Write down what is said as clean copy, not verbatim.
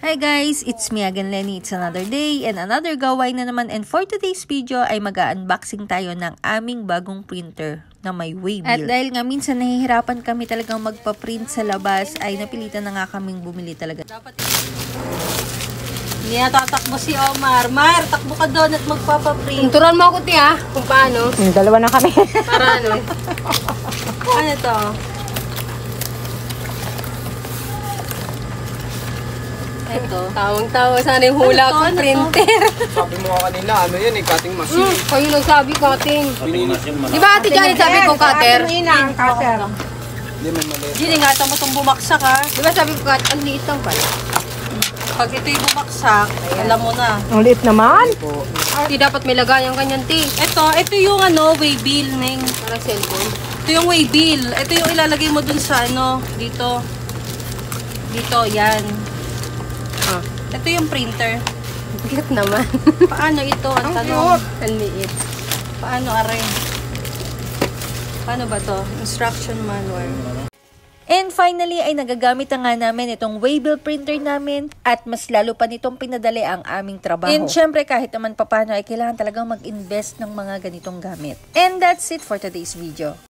Hi guys, it's me again, Lenny. It's another day and another gawain na naman, and for today's video ay mag-unboxing tayo ng aming bagong printer na may Waybill. At dahil nga minsan nahihirapan kami talagang magpa-print sa labas, ay napilitan na nga kaming bumili talaga. Hindi na tatakbo si Omar. Mar, takbo ka doon at magpapaprint. Turuan mo ako, Tia, kung paano. Dalawa na kami. Para ano? Ano to? Ito. Tawang-tawa. Sana yung hula ko, printer. Sabi mo kanina, ano yan eh, cutting machine. Kayo nagsabi, cutting. Di ba, Ate Janet, sabi ko, cutter? Hindi, may mali. Gini, ingatan mo itong bumaksak ha. Di ba sabi ko, ang liit lang pala. Pag ito yung bumaksak, alam mo na. Ang liit naman. Di dapat may lagayan kanyan, Ti. Ito yung Waybill, Neng. Parang cellphone. Ito yung Waybill. Ito yung ilalagay mo dun sa dito. Dito, yan. Ah. Ito yung printer. Bigat naman. Paano ito? Ang tanong. Ang liit. Paano, are? Paano ba to? Instruction manual. And finally ay nagagamit na nga namin itong Waybill printer namin, at mas lalo pa nitong pinadali ang aming trabaho. And syempre kahit naman papano ay kailangan talagang mag-invest ng mga ganitong gamit. And that's it for today's video.